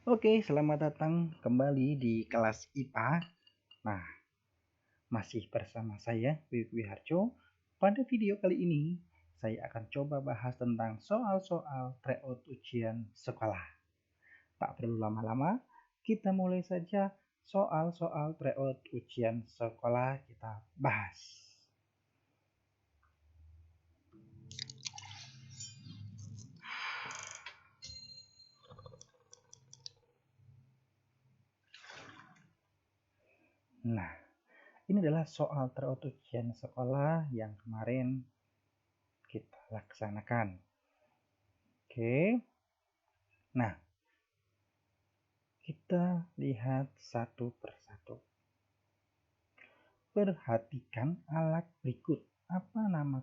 Oke, selamat datang kembali di kelas IPA. Nah, masih bersama saya, Wiwi Harjo. Pada video kali ini, saya akan coba bahas tentang soal-soal tryout ujian sekolah. Tak perlu lama-lama, kita mulai saja soal-soal tryout ujian sekolah kita bahas. Nah, ini adalah soal tryout ujian sekolah yang kemarin kita laksanakan. Oke. Nah, kita lihat satu persatu. Perhatikan alat berikut. Apa nama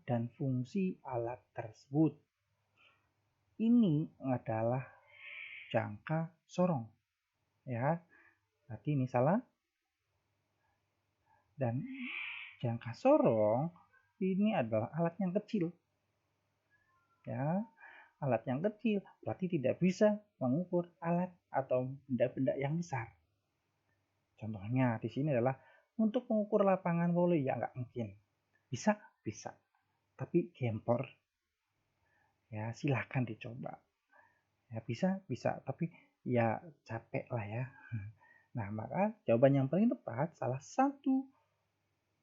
dan fungsi alat tersebut? Ini adalah jangka sorong. Ya, berarti ini salah. Dan jangka sorong ini adalah alat yang kecil. Ya, alat yang kecil berarti tidak bisa mengukur alat atau benda-benda yang besar. Contohnya di sini adalah untuk mengukur lapangan voli, ya nggak mungkin. Bisa, bisa. Tapi gempor, ya silahkan dicoba. Ya bisa, bisa. Tapi ya capek lah ya. Nah, maka jawaban yang paling tepat, salah satu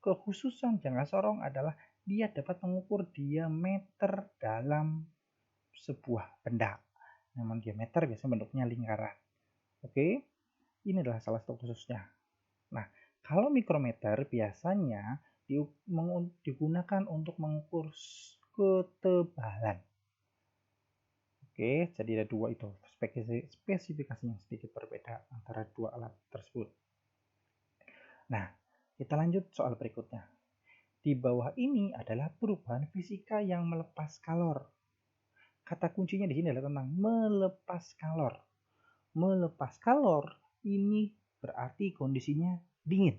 kekhususan jangka sorong adalah dia dapat mengukur diameter dalam sebuah benda. Memang diameter biasanya bentuknya lingkaran. Oke, ini adalah salah satu khususnya. Nah, kalau mikrometer biasanya digunakan untuk mengukur ketebalan. Oke, jadi ada dua itu. Spesifikasinya sedikit berbeda antara dua alat tersebut. Nah, kita lanjut soal berikutnya. Di bawah ini adalah perubahan fisika yang melepas kalor. Kata kuncinya di sini adalah tentang melepas kalor. Melepas kalor ini berarti kondisinya dingin.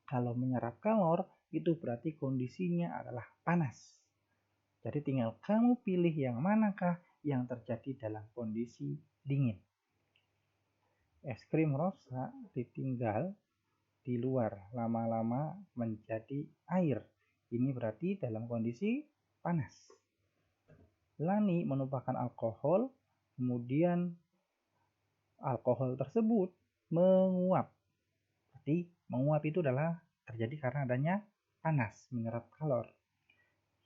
Kalau menyerap kalor itu berarti kondisinya adalah panas. Jadi tinggal kamu pilih yang manakah yang terjadi dalam kondisi dingin. Es krim rosa ditinggal di luar lama-lama menjadi air. Ini berarti dalam kondisi panas. Lani menumpahkan alkohol, kemudian alkohol tersebut menguap. Berarti menguap itu adalah terjadi karena adanya panas, menyerap kalor.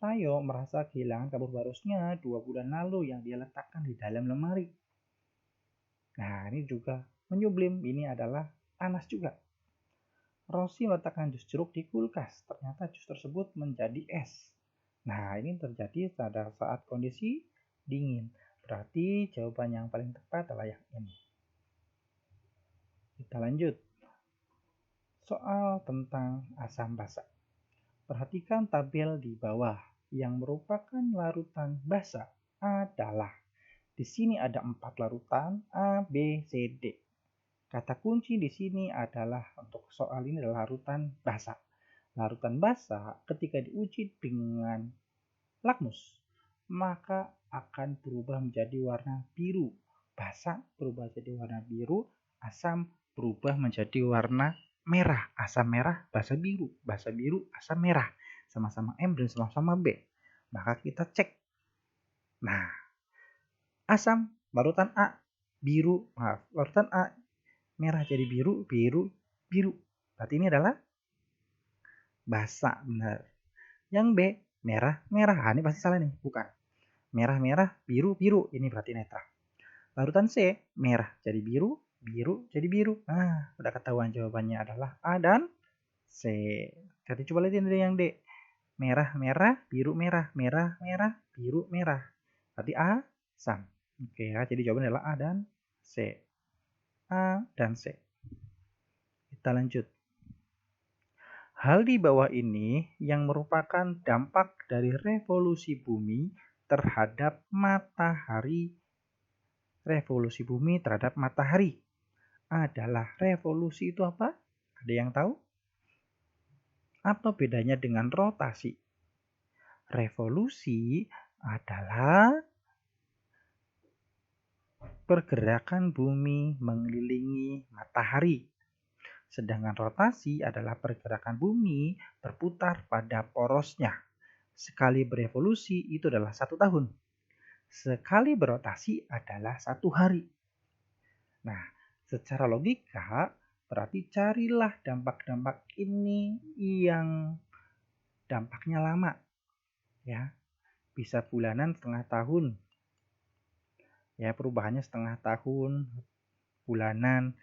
Tayo merasa kehilangan kabur barusnya 2 bulan lalu yang dia letakkan di dalam lemari. Nah, ini juga menyublim. Ini adalah panas juga. Rosi meletakkan jus jeruk di kulkas. Ternyata jus tersebut menjadi es. Nah, ini terjadi pada saat kondisi dingin. Berarti jawaban yang paling tepat adalah yang ini. Kita lanjut. Soal tentang asam basa. Perhatikan tabel di bawah. Yang merupakan larutan basa adalah, di sini ada 4 larutan A, B, C, D. Kata kunci di sini adalah, untuk soal ini adalah larutan basa. Larutan basa ketika diuji dengan lakmus, maka akan berubah menjadi warna biru. Basa berubah menjadi warna biru, asam berubah menjadi warna merah. Asam merah, basa biru, asam merah. Sama-sama M dan sama-sama B. Maka kita cek. Nah, asam larutan A biru, larutan A merah jadi biru, biru. Berarti ini adalah basa, benar. Yang B merah. Ini pasti salah nih, bukan. Merah, biru. Ini berarti netral. Larutan C merah jadi biru jadi biru. Nah, udah ketahuan jawabannya adalah A dan C. Jadi coba lihat dari yang D. Merah, biru, merah, biru, merah. Berarti A, asam. Oke ya, jadi jawabannya adalah A dan C. A dan C. Kita lanjut. Hal di bawah ini yang merupakan dampak dari revolusi bumi terhadap matahari. Revolusi bumi terhadap matahari adalah, revolusi itu apa? Ada yang tahu? Apa bedanya dengan rotasi? Revolusi adalah pergerakan bumi mengelilingi matahari. Sedangkan rotasi adalah pergerakan bumi berputar pada porosnya. Sekali berevolusi itu adalah 1 tahun. Sekali berotasi adalah 1 hari. Nah, secara logika berarti carilah dampak-dampak ini yang dampaknya lama. Ya, bisa bulanan, setengah tahun. Ya, perubahannya setengah tahun, bulanan.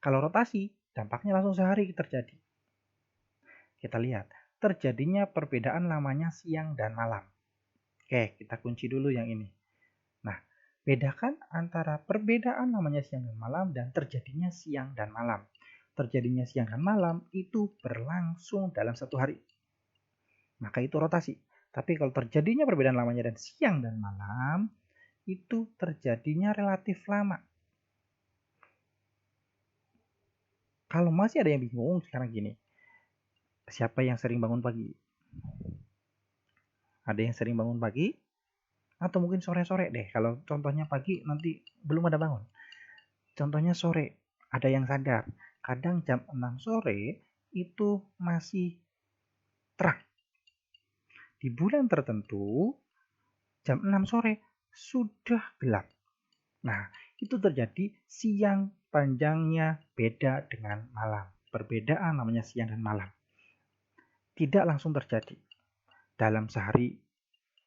Kalau rotasi, dampaknya langsung sehari terjadi. Kita lihat, terjadinya perbedaan lamanya siang dan malam. Oke, kita kunci dulu yang ini. Nah, bedakan antara perbedaan lamanya siang dan malam dan terjadinya siang dan malam. Terjadinya siang dan malam itu berlangsung dalam 1 hari. Maka itu rotasi. Tapi kalau terjadinya perbedaan lamanya dan siang dan malam, itu terjadinya relatif lama. Kalau masih ada yang bingung, sekarang gini. Siapa yang sering bangun pagi? Ada yang sering bangun pagi? Atau mungkin sore-sore deh. Kalau contohnya pagi nanti belum ada bangun. Contohnya sore, ada yang sadar. Kadang jam 6 sore itu masih terang. Di bulan tertentu, jam 6 sore sudah gelap. Nah, itu terjadi siang panjangnya beda dengan malam. Perbedaan namanya siang dan malam. Tidak langsung terjadi. Dalam sehari,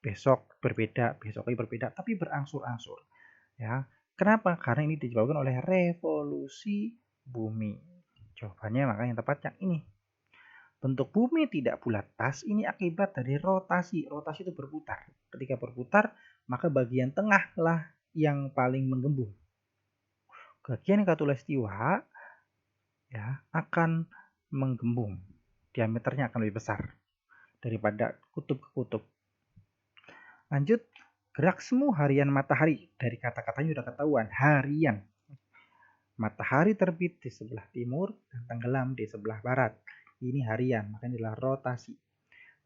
besok berbeda, besok lagi berbeda, tapi berangsur-angsur. Ya, kenapa? Karena ini disebabkan oleh revolusi bumi. Jawabannya maka yang tepat yang ini. Bentuk bumi tidak bulat tas ini akibat dari rotasi. Rotasi itu berputar. Ketika berputar, maka bagian tengah lah yang paling menggembung. Bagian khatulistiwa ya akan menggembung. Diameternya akan lebih besar daripada kutub ke kutub. Lanjut, gerak semu harian matahari. Dari kata-katanya sudah ketahuan, harian. Matahari terbit di sebelah timur dan tenggelam di sebelah barat. Ini harian, makanya adalah rotasi.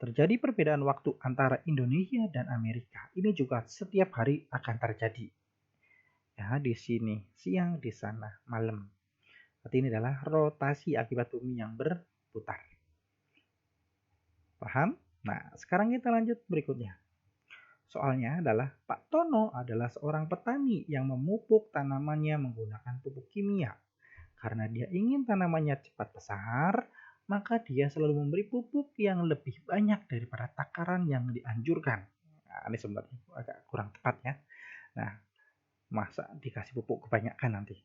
Terjadi perbedaan waktu antara Indonesia dan Amerika. Ini juga setiap hari akan terjadi. Ya, di sini siang, di sana malam. Berarti ini adalah rotasi akibat bumi yang berputar. Paham? Nah, sekarang kita lanjut berikutnya. Soalnya adalah Pak Tono adalah seorang petani yang memupuk tanamannya menggunakan pupuk kimia. Karena dia ingin tanamannya cepat besar, maka dia selalu memberi pupuk yang lebih banyak daripada takaran yang dianjurkan. Nah, ini sebenarnya agak kurang tepat ya. Nah, masa dikasih pupuk kebanyakan nanti.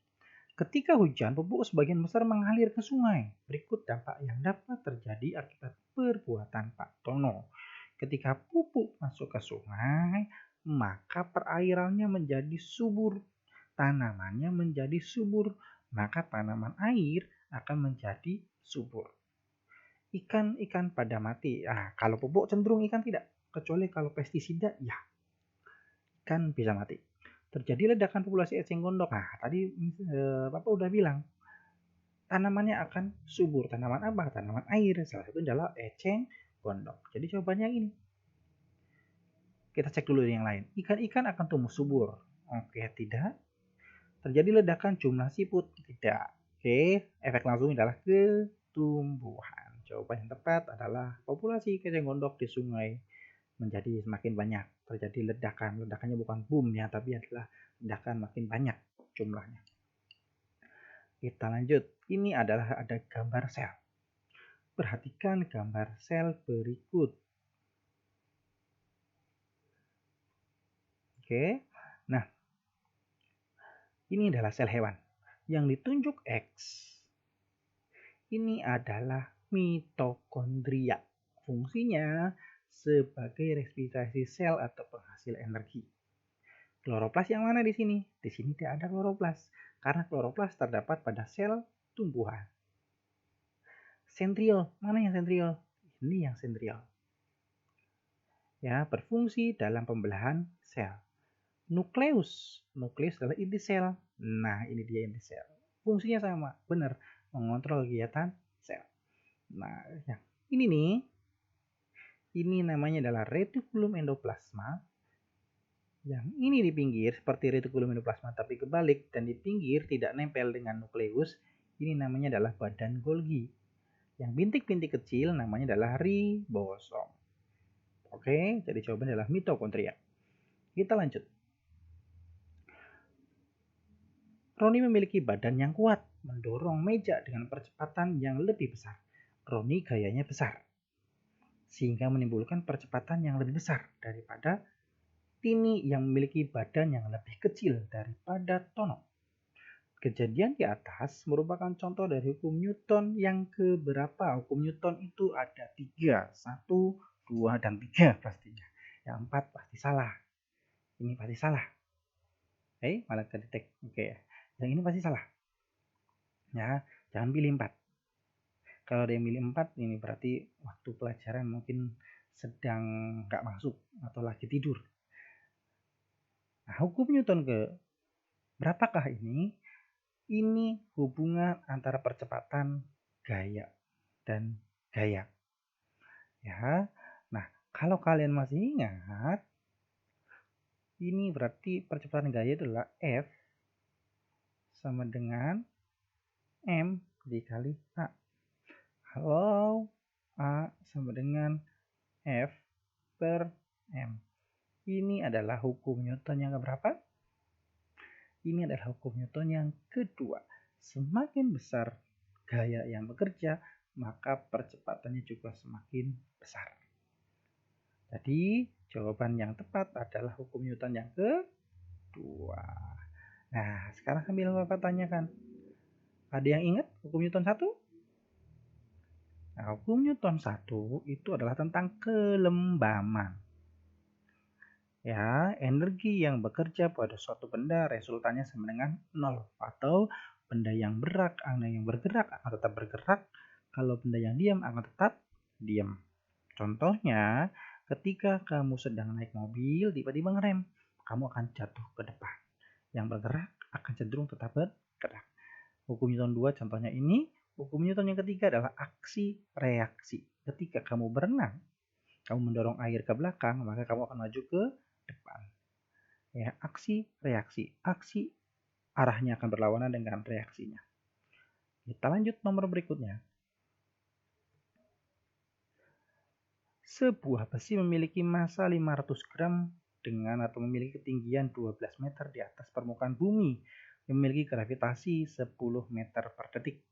Ketika hujan, pupuk sebagian besar mengalir ke sungai. Berikut dampak yang dapat terjadi akibat perbuatan Pak Tono. Ketika pupuk masuk ke sungai, maka perairannya menjadi subur. Tanamannya menjadi subur, maka tanaman air akan menjadi subur. Ikan-ikan pada mati. Kalau pupuk cenderung ikan tidak. Kecuali kalau pestisida, ya ikan bisa mati. Terjadi ledakan populasi eceng gondok. Tadi Bapak udah bilang, tanamannya akan subur. Tanaman apa? Tanaman air. Salah satu adalah eceng gondok. Jadi jawabannya ini. Kita cek dulu yang lain. Ikan-ikan akan tumbuh subur. Oke, tidak. Terjadi ledakan jumlah siput. Tidak. Oke, efek langsung adalah ketumbuhan. Jawaban yang tepat adalah populasi eceng gondok di sungai menjadi semakin banyak. Terjadi ledakan. Ledakannya bukan boom ya, tapi adalah ledakan makin banyak jumlahnya. Kita lanjut. Ini adalah ada gambar sel. Perhatikan gambar sel berikut. Oke. Nah, ini adalah sel hewan. Yang ditunjuk X ini adalah mitokondria. Fungsinya sebagai respirasi sel atau penghasil energi. Kloroplas yang mana di sini? Di sini tidak ada kloroplas karena kloroplas terdapat pada sel tumbuhan. Sentriol, mana yang sentriol? Ini yang sentriol. Ya, berfungsi dalam pembelahan sel. Nukleus adalah inti sel. Nah, ini dia inti sel. Fungsinya sama, benar, mengontrol kegiatan sel. Nah, yang ini nih, ini namanya adalah retikulum endoplasma Yang ini di pinggir seperti retikulum endoplasma tapi kebalik dan di pinggir tidak nempel dengan nukleus, ini namanya adalah badan Golgi. Yang bintik-bintik kecil namanya adalah ribosom. Oke, jadi jawabannya adalah mitokondria. Kita lanjut. Roni memiliki badan yang kuat, mendorong meja dengan percepatan yang lebih besar. Roni gayanya besar, sehingga menimbulkan percepatan yang lebih besar daripada Tini yang memiliki badan yang lebih kecil daripada Tono. Kejadian di atas merupakan contoh dari hukum Newton yang keberapa? Hukum Newton itu ada 3, 1, 2, dan 3 pastinya. Yang 4 pasti salah. Ini pasti salah. Malah kedetek. Oke, yang ini pasti salah. Ya, jangan pilih 4. Kalau ada yang milih 4, ini berarti waktu pelajaran mungkin sedang nggak masuk atau lagi tidur. Nah, hukum Newton ke berapakah ini? Ini hubungan antara percepatan gaya dan gaya. Ya. Nah, kalau kalian masih ingat, ini berarti percepatan gaya adalah F sama dengan M dikali A. Kalau A sama dengan F per M. Ini adalah hukum Newton yang keberapa? Ini adalah hukum Newton yang kedua. Semakin besar gaya yang bekerja, maka percepatannya juga semakin besar. Jadi jawaban yang tepat adalah hukum Newton yang kedua. Nah, sekarang sambil Bapak tanyakan. Ada yang ingat hukum Newton 1? Nah, hukum Newton 1 itu adalah tentang kelembaman. Ya, energi yang bekerja pada suatu benda resultannya sama dengan 0. Atau benda yang bergerak akan tetap bergerak. Kalau benda yang diam akan tetap diam. Contohnya, ketika kamu sedang naik mobil, tiba-tiba ngerem, kamu akan jatuh ke depan. Yang bergerak akan cenderung tetap bergerak. Hukum Newton 2 contohnya ini. Hukum Newton yang ketiga adalah aksi reaksi. Ketika kamu berenang, kamu mendorong air ke belakang, maka kamu akan maju ke depan. Ya, aksi reaksi. Aksi arahnya akan berlawanan dengan reaksinya. Kita lanjut nomor berikutnya. Sebuah besi memiliki massa 500 gram dengan atau memiliki ketinggian 12 meter di atas permukaan bumi, memiliki gravitasi 10 meter per detik.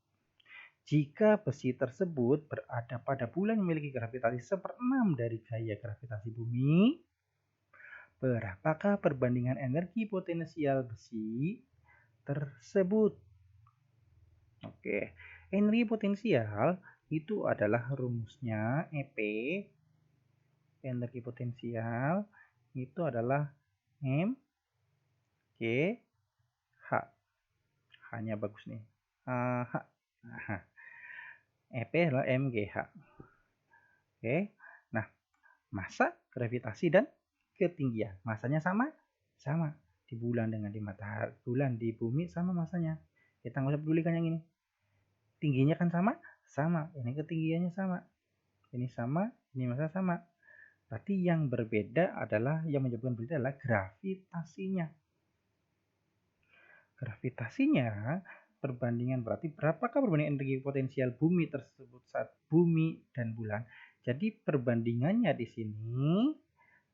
Jika besi tersebut berada pada bulan memiliki gravitasi 1/6 dari gaya gravitasi bumi, berapakah perbandingan energi potensial besi tersebut? Oke, energi potensial itu adalah rumusnya EP. Energi potensial itu adalah M G H. H-nya bagus nih. H. EP adalah MGH. Oke. Nah, massa, gravitasi, dan ketinggian. Massanya sama? Sama. Di bulan dengan di matahari, bulan di bumi sama massanya. Kita nggak usah pedulikan yang ini. Tingginya kan sama? Sama. Ini ketinggiannya sama. Ini sama, ini massa sama. Berarti yang berbeda adalah, yang menyebabkan berbeda adalah gravitasinya. Gravitasinya perbandingan berarti berapakah perbandingan energi potensial bumi tersebut saat bumi dan bulan. Jadi perbandingannya di sini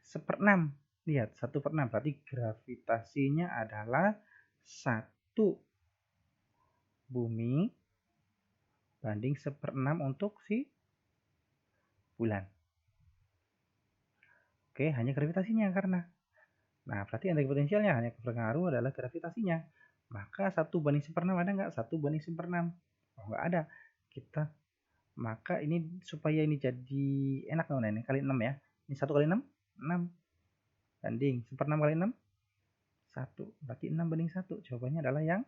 1/6. Lihat, 1/6 berarti gravitasinya adalah 1 bumi banding 1/6 untuk si bulan. Oke, hanya gravitasinya karena. Nah, berarti energi potensialnya hanya berpengaruh adalah gravitasinya. Maka 1 banding 1/6 ada nggak? 1 banding 1/6. Oh, nggak ada. Maka ini supaya ini jadi enak nih, ini kali 6 ya. Ini 1 kali 6, 6. Banding 1/6 kali 6, 1. Berarti 6 banding 1. Jawabannya adalah yang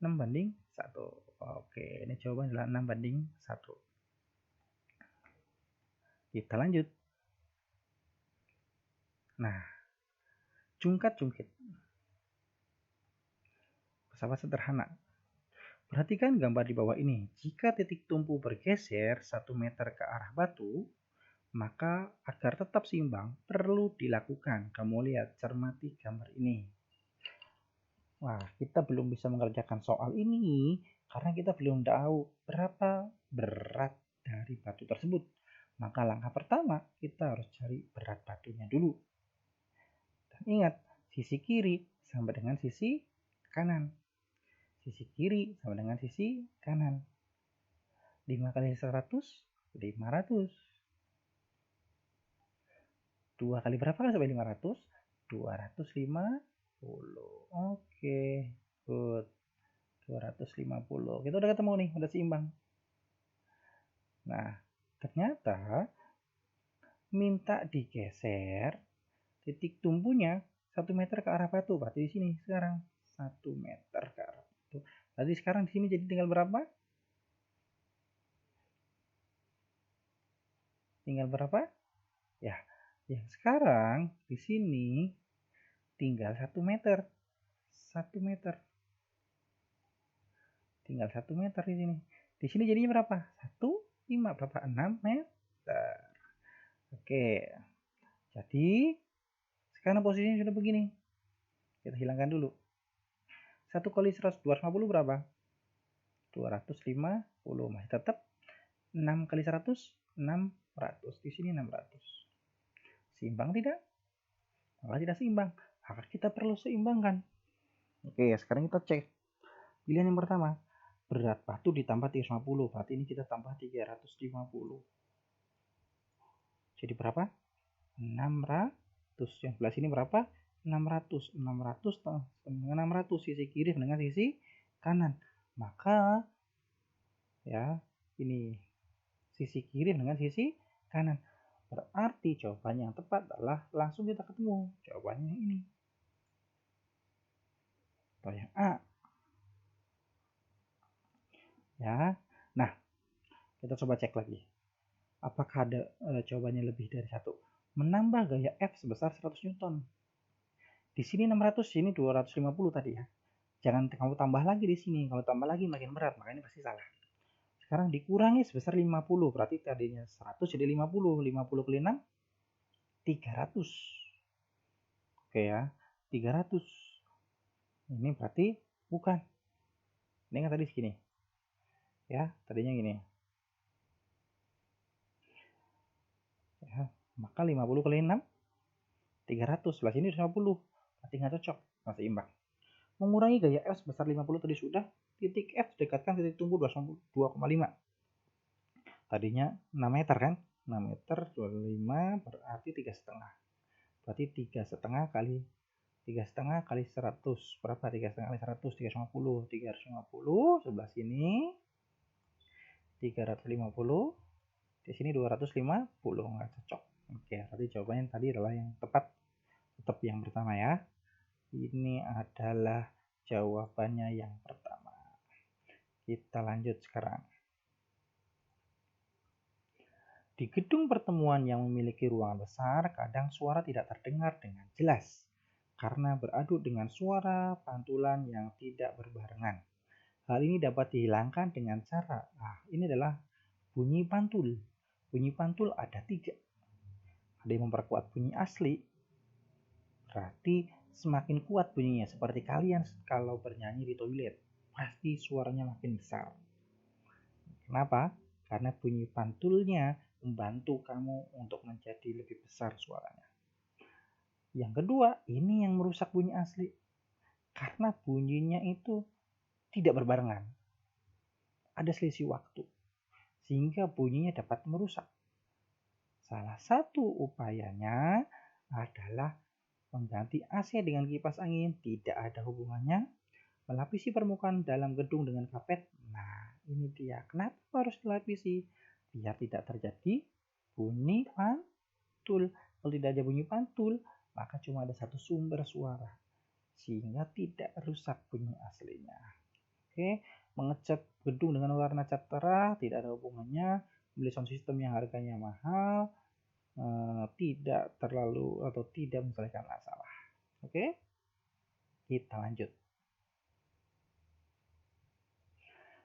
6 banding 1. Oke, ini jawabannya adalah 6 banding 1. Kita lanjut. Nah, jungkat-jungkit. Pesawat sederhana. Perhatikan gambar di bawah ini. Jika titik tumpu bergeser 1 meter ke arah batu, Maka agar tetap seimbang perlu dilakukan. Kamu lihat, cermati gambar ini. Wah, kita belum bisa mengerjakan soal ini karena kita belum tahu berapa berat dari batu tersebut. Maka langkah pertama kita harus cari berat batunya dulu. Dan ingat, sisi kiri sama dengan sisi kanan. Sisi kiri sama dengan sisi kanan. 5 kali 100, 500. 2 kali berapa kali sampai 500? 250. Oke, good. 250. Kita udah ketemu nih, udah seimbang. Nah, ternyata minta digeser titik tumpunya 1 meter ke arah batu. Berarti di sini sekarang 1 meter ke arah batu. Berarti sekarang di sini jadi tinggal berapa? Tinggal berapa? Ya, yang sekarang di sini tinggal 1 meter. 1 meter. Tinggal 1 meter di sini. Di sini jadinya berapa? 1, 5, berapa? 6 meter. Oke. Jadi, sekarang posisinya sudah begini. Kita hilangkan dulu. 1 kali 100, 250 berapa? 250. Masih tetap 6 kali 100, 600. Di sini 600. Seimbang tidak? Maka tidak seimbang. Maka kita perlu seimbangkan. Oke, sekarang kita cek. Pilihan yang pertama, berat batu ditambah 350. Berarti ini kita tambah 350. Jadi berapa? 600. Yang sebelah sini berapa? 600. 600 dengan 600. Sisi kiri dengan sisi kanan. Maka ya, ini sisi kiri dengan sisi kanan. Berarti jawabannya yang tepat adalah langsung kita ketemu. Jawabannya ini. Atau yang A. Ya. Nah, kita coba cek lagi. Apakah ada jawabannya lebih dari satu? Menambah gaya F sebesar 100 Newton. Di sini 600, sini 250 tadi ya. Jangan kamu tambah lagi di sini. Kalau tambah lagi makin berat, makanya pasti salah. Sekarang dikurangi sebesar 50. Berarti tadinya 100 jadi 50. 50 kali 6, 300. Oke ya, 300. Ini berarti bukan. Ini kan tadi segini. Ya, tadinya gini. Ya, maka 50 kali 6, 300. Sebelah sini 50. Berarti nggak cocok. Masih imbang. Mengurangi gaya F sebesar 50 tadi sudah. Titik F dekatkan titik tumpu 2,5. Tadinya 6 meter kan? 6 meter 25 berarti 3,5. Berarti 3,5 kali 3,5 kali 100. Berapa 3,5 kali 100? 350. 350 sebelah sini 350. Di sini 250. Nggak cocok. Oke, berarti jawabannya tadi adalah yang tepat. Tetap yang pertama ya. Ini adalah jawabannya yang pertama. Kita lanjut sekarang. Di gedung pertemuan yang memiliki ruangan besar, kadang suara tidak terdengar dengan jelas karena beradu dengan suara pantulan yang tidak berbarengan. Hal ini dapat dihilangkan dengan cara, ini adalah bunyi pantul. Bunyi pantul ada 3. Ada yang memperkuat bunyi asli, berarti semakin kuat bunyinya. Seperti kalian kalau bernyanyi di toilet, pasti suaranya makin besar. Kenapa? Karena bunyi pantulnya membantu kamu untuk menjadi lebih besar suaranya. Yang kedua, ini yang merusak bunyi asli. Karena bunyinya itu tidak berbarengan. Ada selisih waktu. Sehingga bunyinya dapat merusak. Salah satu upayanya adalah mengganti AC dengan kipas angin. Tidak ada hubungannya. Melapisi permukaan dalam gedung dengan kapet. Nah, ini dia. Kenapa harus dilapisi? Biar tidak terjadi bunyi pantul. Kalau tidak ada bunyi pantul, maka cuma ada satu sumber suara. Sehingga tidak rusak bunyi aslinya. Oke, mengecat gedung dengan warna cat terang tidak ada hubungannya. Beli sound system yang harganya mahal, tidak terlalu atau tidak menyelesaikan masalah. Oke, kita lanjut.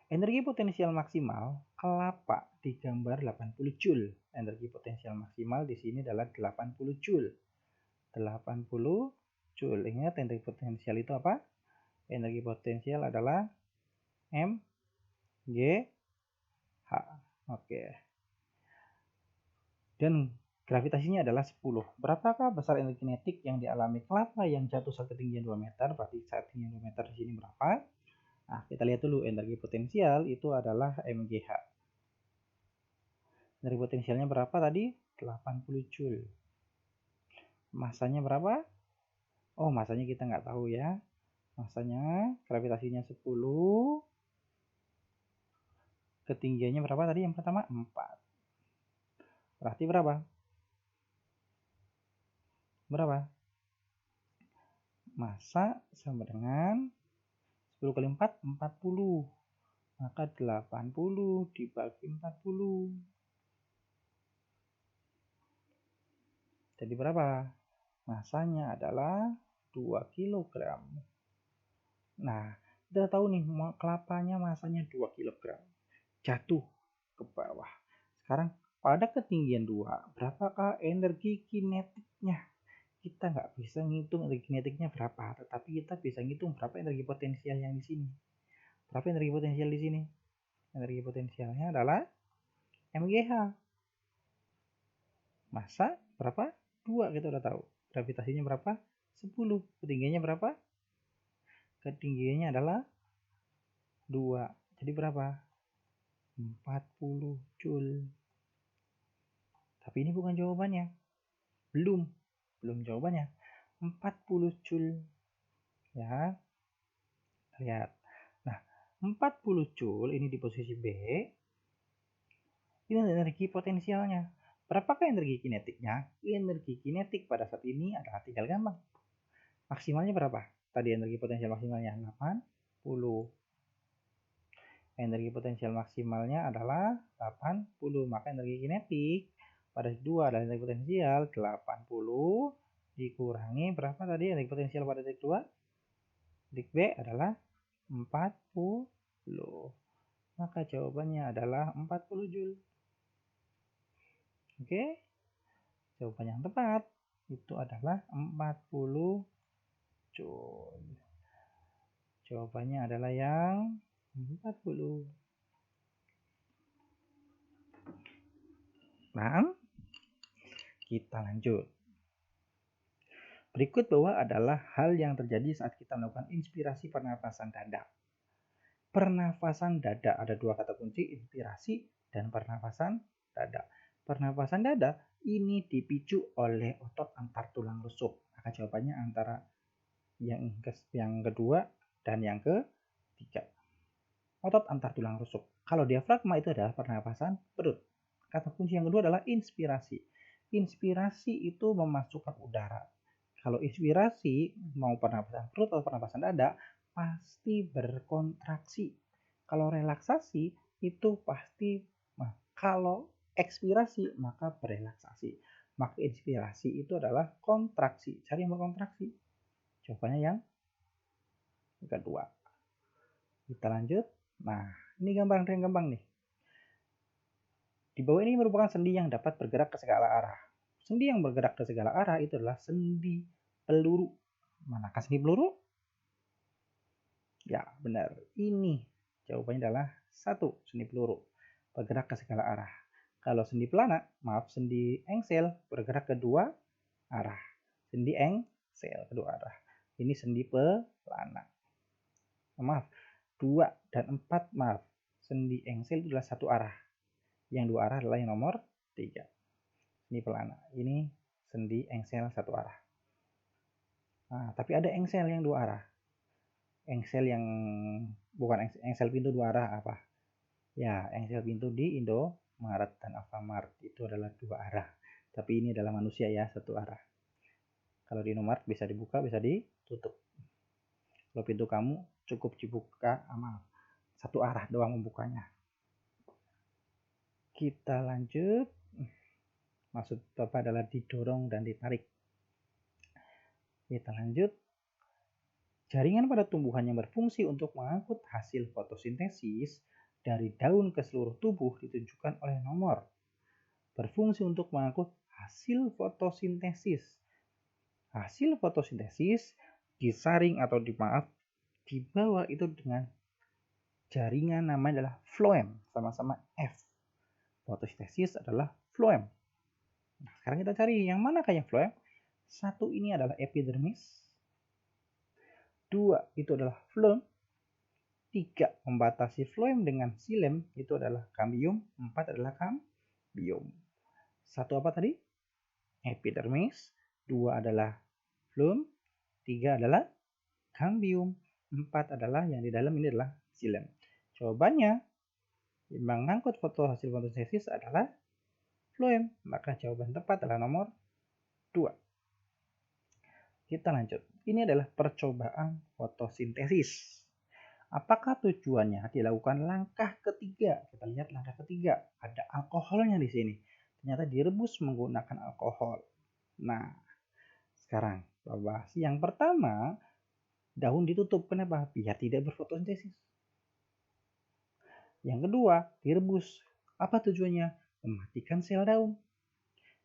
Energi potensial maksimal kelapa digambar 80 Joule. Energi potensial maksimal di sini adalah 80 Joule. 80 Joule. Ingat energi potensial itu apa? Energi potensial adalah mgh. Oke. Dan gravitasinya adalah 10. Berapakah besar energi kinetik yang dialami kelapa yang jatuh saat ketinggian 2 meter? Berarti saat ketinggian 2 meter di sini berapa? Nah, kita lihat dulu energi potensial itu adalah mgh. Energi potensialnya berapa tadi? 80 Joule. Masanya berapa? Oh, masanya kita nggak tahu ya. Masanya, gravitasinya 10. Ketinggiannya berapa tadi? Yang pertama 4. Berarti berapa? Berapa? Massa sama dengan 10 kali 4, 40. Maka 80 dibagi 40. Jadi berapa? Massanya adalah 2 kg. Nah, kita tahu nih kelapanya massanya 2 kg. Jatuh ke bawah. Sekarang pada ketinggian 2, berapakah energi kinetiknya? Kita nggak bisa ngitung energi kinetiknya berapa, tetapi kita bisa ngitung berapa energi potensial yang di sini. Berapa energi potensial di sini? Energi potensialnya adalah mgh. Massa berapa? 2, kita udah tahu. Gravitasinya berapa? 10. Ketinggiannya berapa? Ketinggiannya adalah 2. Jadi berapa? 40 Joule. Tapi ini bukan jawabannya. Belum jawabannya. 40 Joule. Ya. Lihat. Nah, 40 Joule ini di posisi B. Ini energi potensialnya. Berapakah energi kinetiknya? Energi kinetik pada saat ini adalah tinggal gampang. Maksimalnya berapa? Tadi energi potensial maksimalnya 80. Energi potensial maksimalnya adalah 80. Maka energi kinetik pada titik 2 adalah energi potensial 80 dikurangi berapa tadi energi potensial pada titik 2? Titik B adalah 40. Maka jawabannya adalah 40 Joule. Oke. Jawaban yang tepat itu adalah 40 Joule. Jawabannya adalah yang 40. Nah, kita lanjut. Berikut bahwa adalah hal yang terjadi saat kita melakukan inspirasi pernafasan dada. Pernafasan dada ada 2 kata kunci, inspirasi dan pernafasan dada. Pernafasan dada ini dipicu oleh otot antar tulang rusuk. Maka jawabannya antara yang kedua dan yang ketiga. Otot antar tulang rusuk. Kalau diafragma itu adalah pernapasan perut. Kata kunci yang kedua adalah inspirasi. Inspirasi itu memasukkan udara. Kalau inspirasi mau pernapasan perut atau pernapasan dada pasti berkontraksi. Kalau relaksasi itu pasti, kalau ekspirasi maka berelaksasi. Maka inspirasi itu adalah kontraksi. Cari yang berkontraksi. Jawabannya yang kedua. Kita lanjut. Nah, ini gambar yang gampang nih. Di bawah ini merupakan sendi yang dapat bergerak ke segala arah. Sendi yang bergerak ke segala arah itu adalah sendi peluru. Manakah sendi peluru? Ya, benar. Ini jawabannya adalah 1, sendi peluru. Bergerak ke segala arah. Kalau sendi pelana, sendi engsel bergerak ke 2 arah. Sendi engsel kedua arah. Ini sendi pelana. 2 dan 4, sendi engsel itu adalah 1 arah. Yang 2 arah adalah yang nomor 3. Sendi pelana. Ini sendi engsel 1 arah. Nah, tapi ada engsel yang 2 arah. Engsel yang bukan engsel pintu 2 arah apa? Ya, engsel pintu di Indomaret dan Alfamart itu adalah 2 arah. Tapi ini adalah manusia ya, 1 arah. Kalau di Indomaret bisa dibuka, bisa ditutup. Kalau pintu kamu cukup dibuka sama 1 arah doang membukanya. Kita lanjut. Maksud Bapak adalah didorong dan ditarik. Kita lanjut. Jaringan pada tumbuhan yang berfungsi untuk mengangkut hasil fotosintesis dari daun ke seluruh tubuh ditunjukkan oleh nomor. Berfungsi untuk mengangkut hasil fotosintesis. Hasil fotosintesis disaring atau dibawa itu dengan jaringan namanya adalah floem, sama-sama F. Fotosintesis adalah floem. Nah, sekarang kita cari yang mana kayak floem. Satu ini adalah epidermis. 2 itu adalah phloem. 3 membatasi floem dengan xilem itu adalah cambium. 4 adalah cambium. Satu apa tadi? Epidermis. 2 adalah phloem. 3 adalah cambium. 4 adalah yang di dalam ini adalah xilem. Jawabannya mengangkut hasil fotosintesis adalah floem. Maka jawaban tepat adalah nomor 2. Kita lanjut. Ini adalah percobaan fotosintesis. Apakah tujuannya dilakukan langkah ketiga? Kita lihat langkah ketiga. Ada alkoholnya di sini. Ternyata direbus menggunakan alkohol. Nah, sekarang bahas yang pertama, daun ditutup. Kenapa? Biar tidak berfotosintesis. Yang kedua, direbus. Apa tujuannya? Mematikan sel daun.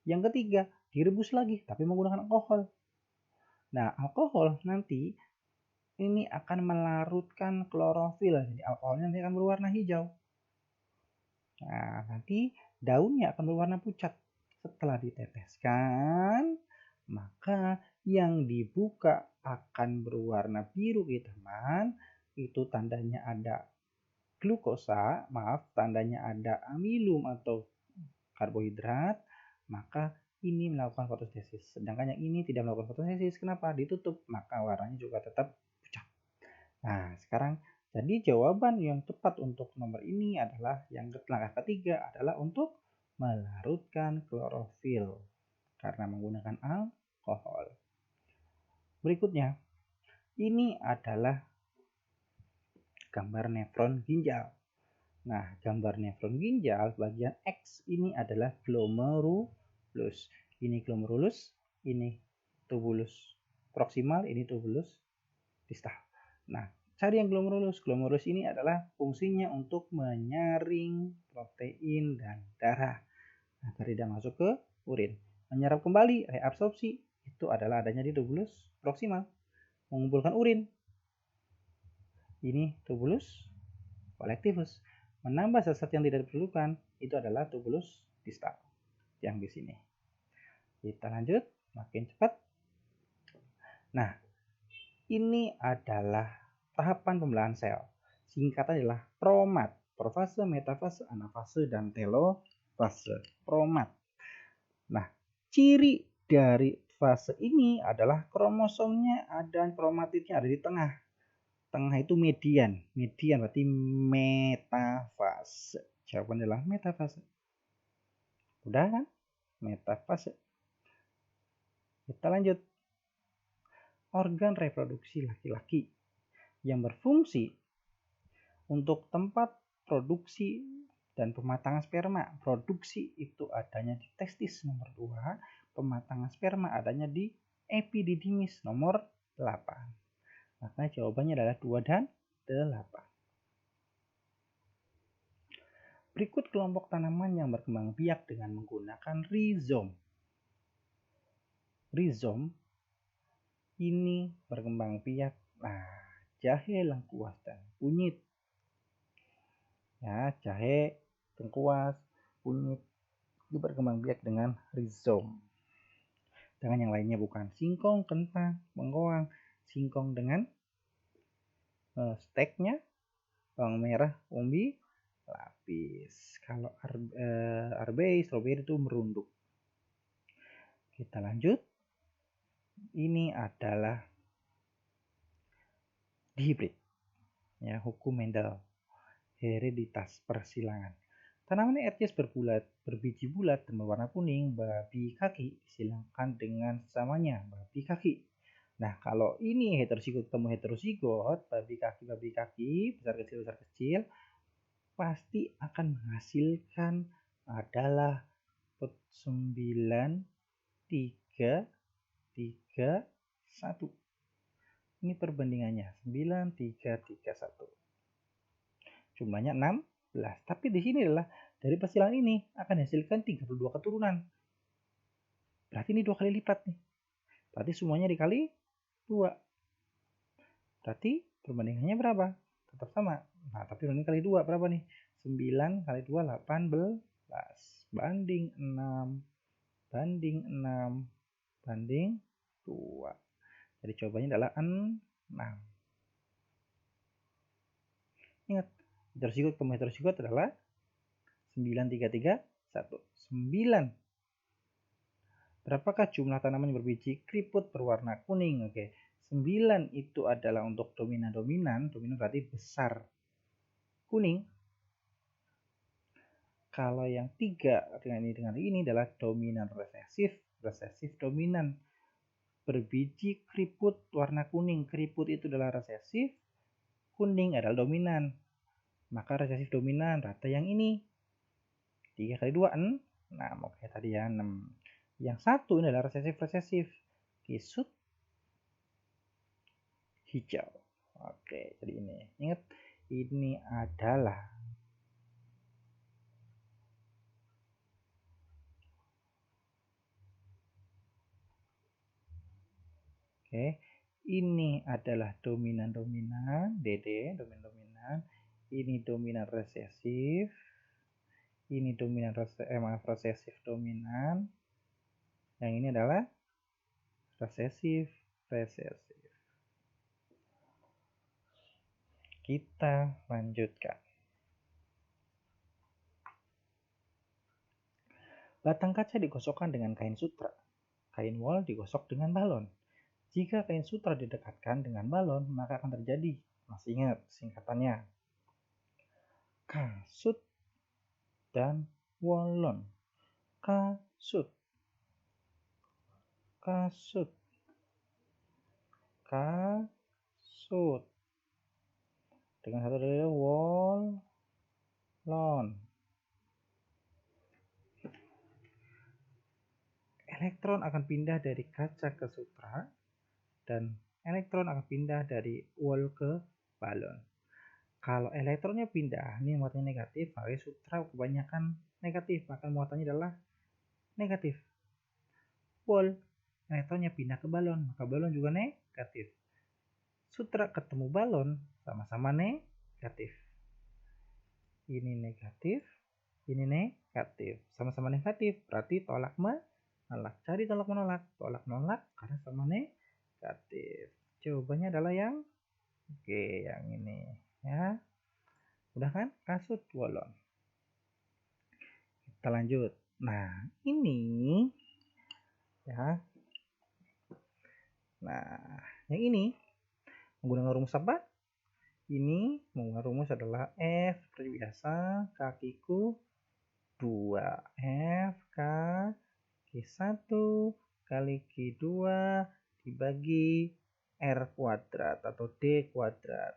Yang ketiga, direbus lagi tapi menggunakan alkohol. Nah, alkohol nanti ini akan melarutkan klorofil. Jadi alkoholnya nanti akan berwarna hijau. Nah, nanti daunnya akan berwarna pucat. Setelah diteteskan, maka yang dibuka akan berwarna biru teman. Itu tandanya ada glukosa, tandanya ada amilum atau karbohidrat, maka ini melakukan fotosintesis. Sedangkan yang ini tidak melakukan fotosintesis. Kenapa? Ditutup, maka warnanya juga tetap pucat. Nah, sekarang jadi jawaban yang tepat untuk nomor ini adalah yang langkah ketiga adalah untuk melarutkan klorofil karena menggunakan alkohol. Berikutnya, ini adalah gambar nefron ginjal. Nah, gambar nefron ginjal bagian X ini adalah glomerulus. Ini glomerulus, ini tubulus proksimal, ini tubulus distal. Nah, cari yang glomerulus. Glomerulus ini adalah fungsinya untuk menyaring protein dan darah agar tidak masuk ke urin. Menyerap kembali, reabsorpsi, itu adalah adanya di tubulus proksimal. Mengumpulkan urin, ini tubulus collectivus. Menambah zat yang tidak diperlukan, itu adalah tubulus distal yang di sini. Kita lanjut, makin cepat. Nah, ini adalah tahapan pembelahan sel. Singkatnya adalah promat. Profase, metafase, anafase, dan telofase. Promat. Nah, ciri dari fase ini adalah kromosomnya ada kromatidnya ada di tengah. Tengah itu median. Median berarti metafase. Jawabannya adalah metafase. Udah kan? Metafase. Kita lanjut. Organ reproduksi laki-laki yang berfungsi untuk tempat produksi dan pematangan sperma. Produksi itu adanya di testis nomor 2, pematangan sperma adanya di epididymis nomor 8. Maka jawabannya adalah 2 dan 8. Berikut kelompok tanaman yang berkembang biak dengan menggunakan rizom. Rizom ini berkembang biak. Nah, jahe, lengkuas, dan kunyit. Ya, jahe, lengkuas, kunyit itu berkembang biak dengan rizom. Dengan yang lainnya bukan. Singkong, kentang, bengkoang. Singkong dengan steknya, bawang merah, umbi, lapis. Kalau arbei, stroberi itu merunduk. Kita lanjut. Ini adalah dihibrid. Ya, hukum Mendel. Hereditas persilangan. Tanaman Erties berbiji bulat dan berwarna kuning, babi kaki disilangkan dengan sesamanya, babi kaki. Nah, kalau ini heterozigot ketemu heterozigot, babi kaki, besar kecil, pasti akan menghasilkan adalah 9, 3, 3, 1. Ini perbandingannya 9, 3, 3, 1. Jumlahnya 6, Tapi di sini adalah dari persilangan ini akan hasilkan 32 keturunan. Berarti ini 2 kali lipat nih. Berarti semuanya dikali 2. Berarti perbandingannya berapa? Tetap sama. Nah, tapi ini kali 2 berapa nih? 9 kali 2 18 banding 6 banding 6 banding 2. Jadi jawabannya adalah 6. Ingat, heterozigot ketemu heterozigot adalah 9, 3, 3, 1. 9. Berapakah jumlah tanaman yang berbiji keriput berwarna kuning? Oke, 9 itu adalah untuk dominan-dominan. Dominan berarti besar kuning. Kalau yang 3 dengan ini adalah dominan resesif. Resesif dominan. Berbiji keriput warna kuning. Keriput itu adalah resesif. Kuning adalah dominan. Maka resesif dominan rata yang ini. 3 kali 2, 6. Oke, tadi ya 6. Yang satu ini adalah resesif-resesif. Kisut hijau. Oke, jadi ini. Ingat, ini adalah ini adalah dominan-dominan, DD, dominan-dominan. Ini dominan resesif. Ini dominan resesif dominan. Yang ini adalah resesif. Kita lanjutkan. Batang kaca digosokkan dengan kain sutra. Kain wol digosok dengan balon. Jika kain sutra didekatkan dengan balon, maka akan terjadi. Masih ingat singkatannya. Kasut dan wolon. Kasut. Kasut. Kasut. Dengan satu dari wolon. Elektron akan pindah dari kaca ke sutra dan elektron akan pindah dari wol ke balon. Kalau elektronnya pindah, ini muatannya negatif, maka sutra kebanyakan negatif, maka muatannya adalah negatif. Wol, elektronnya pindah ke balon, maka balon juga negatif. Sutra ketemu balon, sama-sama negatif. Ini negatif, ini negatif. Sama-sama negatif, berarti tolak menolak. Cari tolak menolak. Tolak menolak karena sama negatif. Jawabannya adalah yang yang ini ya. Udah kan? Kasut wolon. Kita lanjut. Nah, ini ya. Nah, yang ini menggunakan rumus apa? Ini menggunakan rumus adalah F seperti biasa, kakiku 2 F K1 kali Q2 dibagi R kuadrat atau D kuadrat.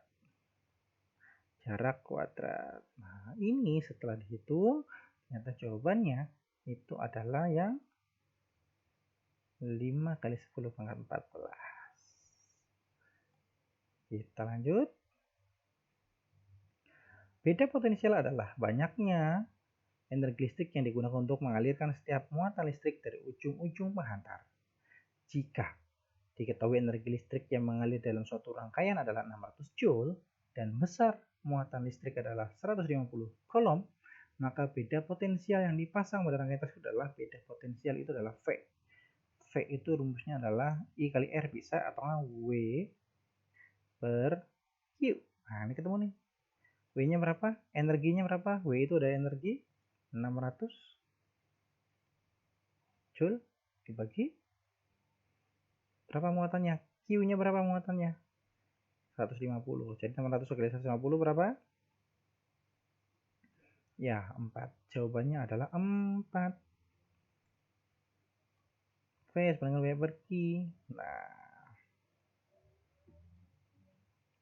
Jarak kuadrat. Nah, ini setelah dihitung, ternyata jawabannya itu adalah yang 5 kali 10 pangkat 14. Kita lanjut. Beda potensial adalah banyaknya energi listrik yang digunakan untuk mengalirkan setiap muatan listrik dari ujung-ujung penghantar. Jika diketahui energi listrik yang mengalir dalam suatu rangkaian adalah 600 Joule dan besar muatan listrik adalah 150 Coulomb, maka beda potensial yang dipasang pada rangkaian tersebut adalah beda potensial itu adalah V. V itu rumusnya adalah I kali R bisa atau W per Q. Nah, ini ketemu nih. W-nya berapa? Energinya berapa? W itu ada energi 600 Joule dibagi berapa muatannya? Q-nya berapa muatannya? 150. Jadi 600 kali 150 berapa? Ya, 4. Jawabannya adalah 4. V sama dengan W per Q. Nah,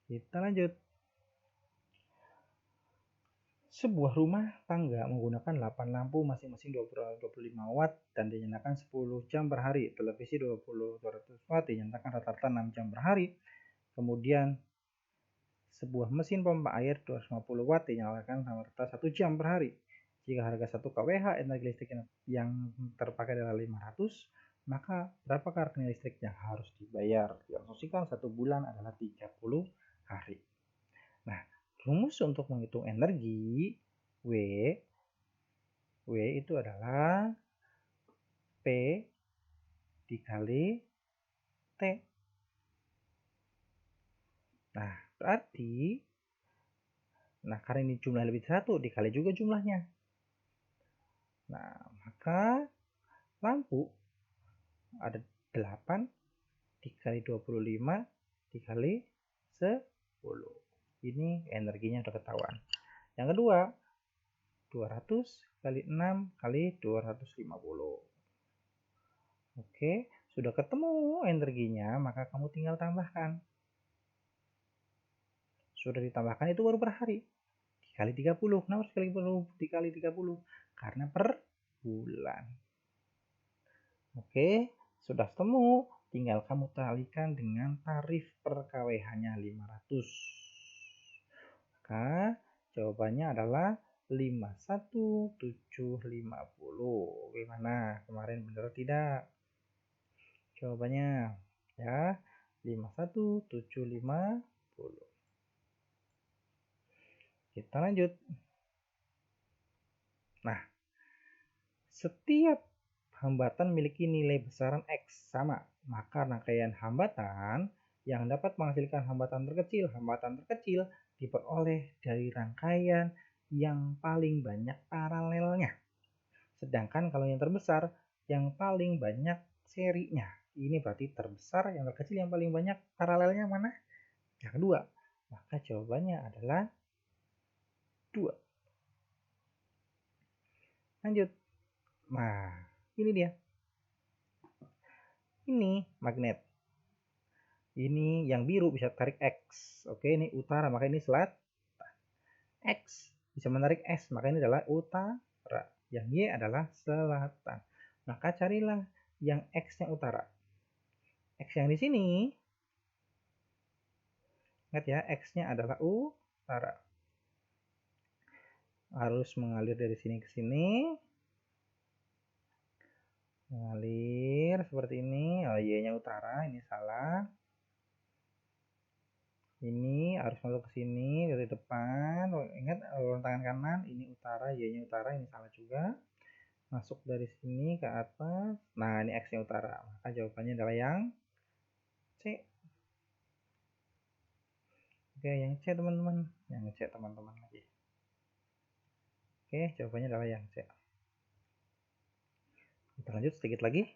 kita lanjut. Sebuah rumah tangga menggunakan 8 lampu masing-masing 25 watt dan dinyalakan 10 jam per hari. Televisi 200 watt dinyalakan rata-rata 6 jam per hari. Kemudian Sebuah mesin pompa air 250 watt dinyalakan selama 1 jam per hari. Jika harga 1 kWh energi listrik yang terpakai adalah 500, maka berapakah rekening listrik yang harus dibayar? Diasumsikan 1 bulan adalah 30 hari. Nah, rumus untuk menghitung energi W itu adalah P dikali T. Nah, berarti karena ini jumlah lebih dari 1, dikali juga jumlahnya. Nah, maka lampu ada 8 dikali 25 dikali 10. Ini energinya udah ketahuan. Yang kedua, 200 kali 6 kali 250. Oke, sudah ketemu energinya, maka kamu tinggal tambahkan. Sudah ditambahkan itu baru per hari. Dikali 30. Kenapa dikali 30? Karena per bulan. Oke, sudah ketemu. Tinggal kamu kalikan dengan tarif per kWh-nya 500. Maka jawabannya adalah 51750. Gimana? Kemarin benar tidak? Jawabannya ya 51750. Kita lanjut. Nah, setiap hambatan memiliki nilai besaran X sama, maka rangkaian hambatan yang dapat menghasilkan hambatan terkecil diperoleh dari rangkaian yang paling banyak paralelnya. Sedangkan kalau yang terbesar, yang paling banyak serinya. Ini berarti terbesar, yang terkecil, yang paling banyak paralelnya mana? Yang kedua. Maka jawabannya adalah 2. Lanjut. Nah, ini dia. Ini magnet. Ini yang biru bisa tarik X. Oke, ini utara, maka ini selatan. X bisa menarik S, maka ini adalah utara. Yang Y adalah selatan. Maka carilah yang X yang utara. X yang di sini, ingat ya, X-nya adalah utara. Harus mengalir dari sini ke sini. Mengalir seperti ini. Oh, Y-nya utara, ini salah. Ini harus masuk ke sini dari depan. Oh, ingat urutan tangan kanan, ini utara, Y-nya utara, ini salah juga. Masuk dari sini ke atas. Nah, ini X-nya utara. Maka jawabannya adalah yang C. Oke, yang C teman-teman. Yang C teman-teman lagi. Oke, jawabannya adalah yang C. Kita lanjut sedikit lagi.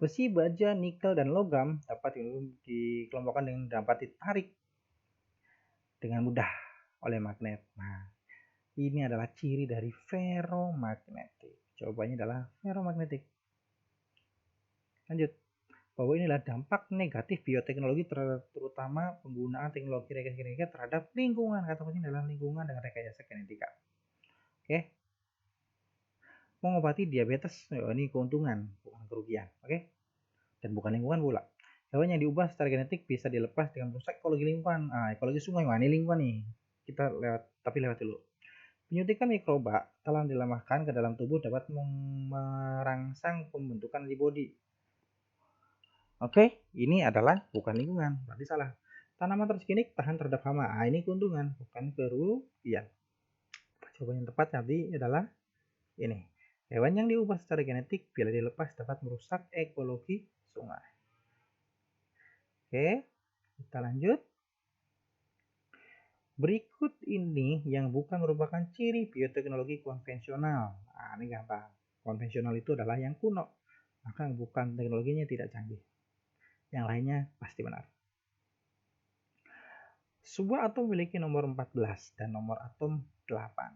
Besi, baja, nikel, dan logam dapat dikelompokkan dengan dapat ditarik dengan mudah oleh magnet. Nah, ini adalah ciri dari ferromagnetik. Jawabannya adalah ferromagnetik. Lanjut. Bahwa inilah dampak negatif bioteknologi terutama penggunaan teknologi rekayasa genetika terhadap lingkungan. Kata kuncinya adalah lingkungan dengan rekayasa genetika. Oke. Mengobati diabetes, ini keuntungan, bukan kerugian. Oke. Dan bukan lingkungan pula. Hewan yang diubah secara genetik bisa dilepas dengan merusak ekologi lingkungan. Ekologi sungai, ini lingkungan nih. Kita lewat dulu. Penyuntikan mikroba telah dilemahkan ke dalam tubuh dapat merangsang pembentukan antibodi. Oke, ini adalah bukan lingkungan, berarti salah. Tanaman transgenik tahan terhadap hama. Ini keuntungan, bukan kerugian. Jawaban yang tepat nanti adalah ini. Hewan yang diubah secara genetik bila dilepas dapat merusak ekologi sungai. Oke, kita lanjut. Berikut ini yang bukan merupakan ciri bioteknologi konvensional. Ini gampang. Konvensional itu adalah yang kuno. Maka bukan teknologinya tidak canggih. Yang lainnya pasti benar. Sebuah atom memiliki nomor 14 dan nomor atom 8.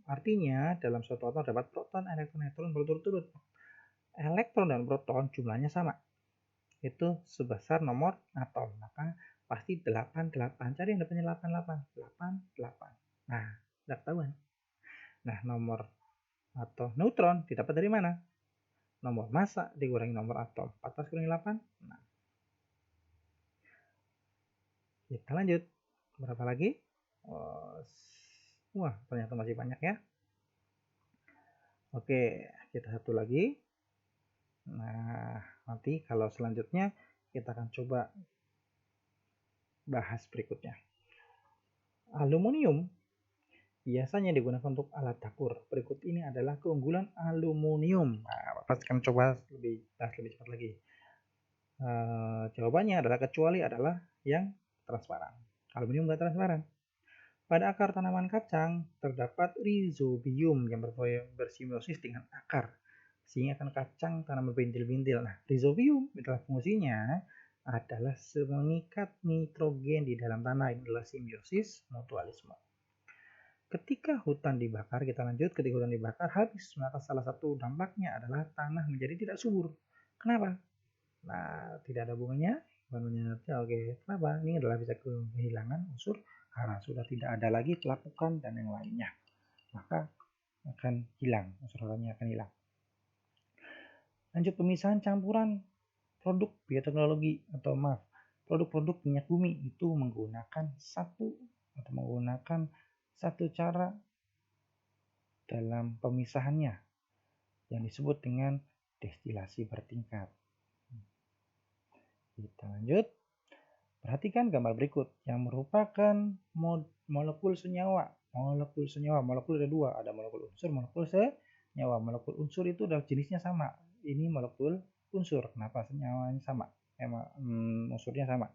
Artinya dalam suatu atom dapat proton, elektron, neutron berturut-turut. Elektron dan proton jumlahnya sama. Itu sebesar nomor atom. Maka pasti 88. Cari yang depannya 88. 88. Nah, udah ketahuan. Nah, nomor atau neutron didapat dari mana? Nomor massa dikurangi nomor atom. 14 kurangi 8, 6. Kita lanjut. Berapa lagi? Oh, wah, ternyata masih banyak ya. Oke, kita satu lagi. Nah, nanti kalau selanjutnya kita akan coba bahas berikutnya. Aluminium biasanya digunakan untuk alat dapur. Berikut ini adalah keunggulan aluminium. Nah, pasti akan coba bahas lebih cepat lagi. Jawabannya adalah kecuali adalah yang transparan. Aluminium nggak transparan. Pada akar tanaman kacang terdapat rhizobium yang bersimbiosis dengan akar, sehingga akan kacang tanam berbintil-bintil. Nah, rhizobium adalah fungsinya adalah mengikat nitrogen di dalam tanah. Ini adalah simbiosis mutualisme. Ketika hutan dibakar, kita lanjut. Ketika hutan dibakar habis, maka salah satu dampaknya adalah tanah menjadi tidak subur. Kenapa? Nah, tidak ada bunganya. Oke, kenapa? Ini adalah bisa kehilangan unsur hara. Sudah tidak ada lagi pelapukan dan yang lainnya. Maka akan hilang, unsur haranya akan hilang. Lanjut pemisahan campuran produk bioteknologi atau produk-produk minyak bumi itu menggunakan satu cara dalam pemisahannya yang disebut dengan destilasi bertingkat. Kita lanjut. Perhatikan gambar berikut yang merupakan molekul senyawa. Molekul ada dua, ada molekul unsur, molekul senyawa. Molekul unsur itu adalah jenisnya sama. Ini molekul unsur. Kenapa senyawanya sama? Unsurnya sama.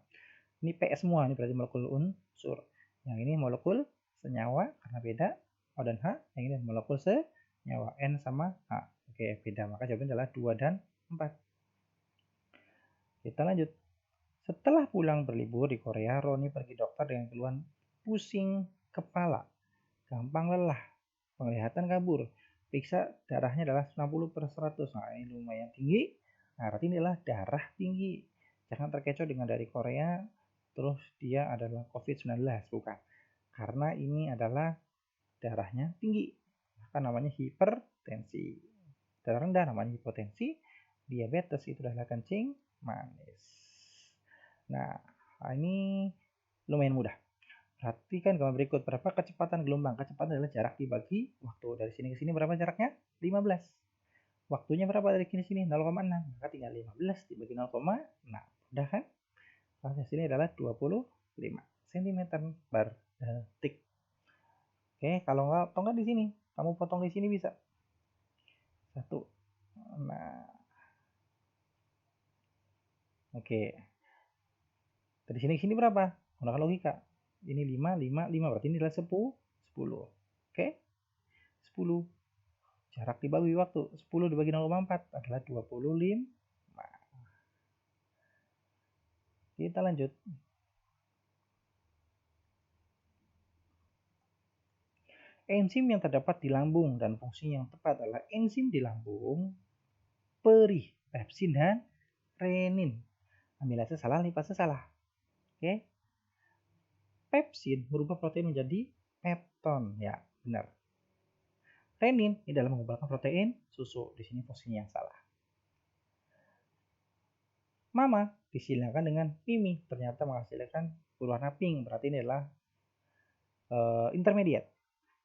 Ini PS semua, ini berarti molekul unsur. Yang ini molekul senyawa karena beda O dan H. Yang ini molekul senyawa N sama H. Oke, beda. Maka jawabannya adalah 2 dan 4. Kita lanjut. Setelah pulang berlibur di Korea, Roni pergi dokter dengan keluhan pusing kepala, gampang lelah, penglihatan kabur. Periksa darahnya adalah 90/100. Nah, ini lumayan tinggi. Nah, berarti ini adalah darah tinggi. Jangan terkecoh dengan dari Korea, terus dia adalah COVID-19. Bukan. Karena ini adalah darahnya tinggi. Maka namanya hipertensi. Darah rendah namanya hipotensi. Diabetes itu adalah kencing manis. Nah, ini lumayan mudah. Perhatikan gambar berikut. Berapa kecepatan gelombang? Kecepatan adalah jarak dibagi waktu. Dari sini ke sini berapa jaraknya? 15. Waktunya berapa dari sini ke sini? 0,6. Maka tinggal 15 dibagi 0,6. Mudah kan? Hasil sini adalah 25 cm per detik. Oke, kalau enggak di sini. Kamu potong di sini bisa. 1. Nah. Oke. Dari sini ke sini berapa? Menggunakan logika. Ini 5, 5, 5. Berarti ini adalah 10. Oke? 10. Jarak dibagi waktu. 10 dibagi 0,4 adalah 25. Kita lanjut. Enzim yang terdapat di lambung dan fungsi yang tepat adalah enzim di lambung, perih, pepsin, dan renin. Amilase salah, lipase salah. Oke? Pepsin merubah protein menjadi pepton. Ya, benar. Renin ini dalam mengumpulkan protein susu. Di sini posisinya yang salah. Mama disilakan dengan Mimi. Ternyata menghasilkan berwarna pink. Berarti ini adalah intermediate.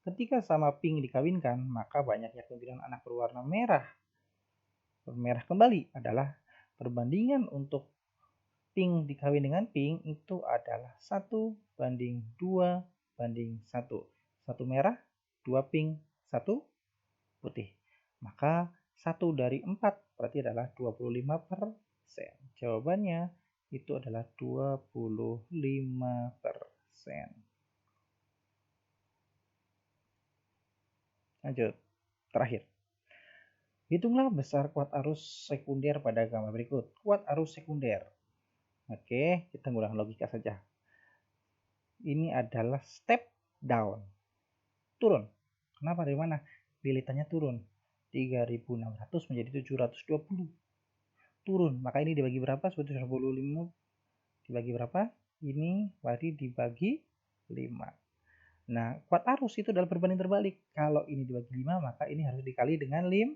Ketika sama pink dikawinkan, maka banyaknya kemungkinan anak berwarna merah. Merah kembali adalah perbandingan untuk pink dikawin dengan pink itu adalah 1:2:1. 1 merah, 2 pink, 1 putih. Maka 1 dari 4 berarti adalah 25%. Jawabannya itu adalah 25%. Lanjut. Terakhir. Hitunglah besar kuat arus sekunder pada gambar berikut. Kuat arus sekunder. Oke, kita menggunakan logika saja. Ini adalah step down. Turun. Kenapa? Dari mana? Lilitannya turun. 3.600 menjadi 720. Turun. Maka ini dibagi berapa? 725 dibagi berapa? Ini berarti dibagi 5. Nah, kuat arus itu adalah perbandingan terbalik. Kalau ini dibagi 5, maka ini harus dikali dengan 5.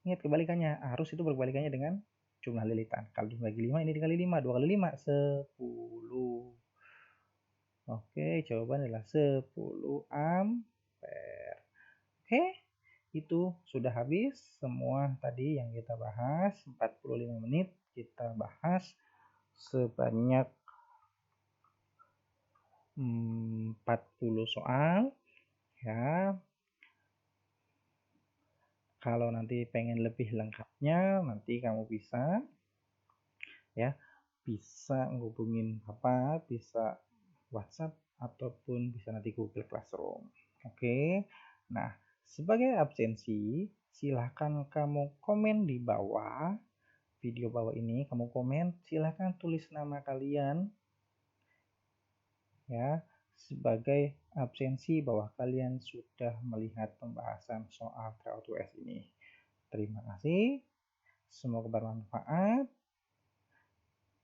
Ingat kebalikannya. Arus itu berbalikannya dengan jumlah lilitan. Kalau dibagi 5, ini dikali 5. 2 kali 5, 10. Oke, jawabannya adalah 10 ampere. Oke, itu sudah habis semua tadi yang kita bahas. 45 menit kita bahas sebanyak 40 soal. Ya, kalau nanti pengen lebih lengkapnya, nanti kamu bisa ngubungin Bapak, bisa WhatsApp ataupun bisa nanti Google Classroom. Oke. Nah, sebagai absensi, silahkan kamu komen di bawah video bawah ini, kamu komen, silahkan tulis nama kalian ya sebagai absensi bahwa kalian sudah melihat pembahasan soal TREO 2S ini. Terima kasih. Semoga bermanfaat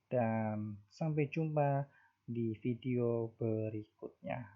dan sampai jumpa di video berikutnya.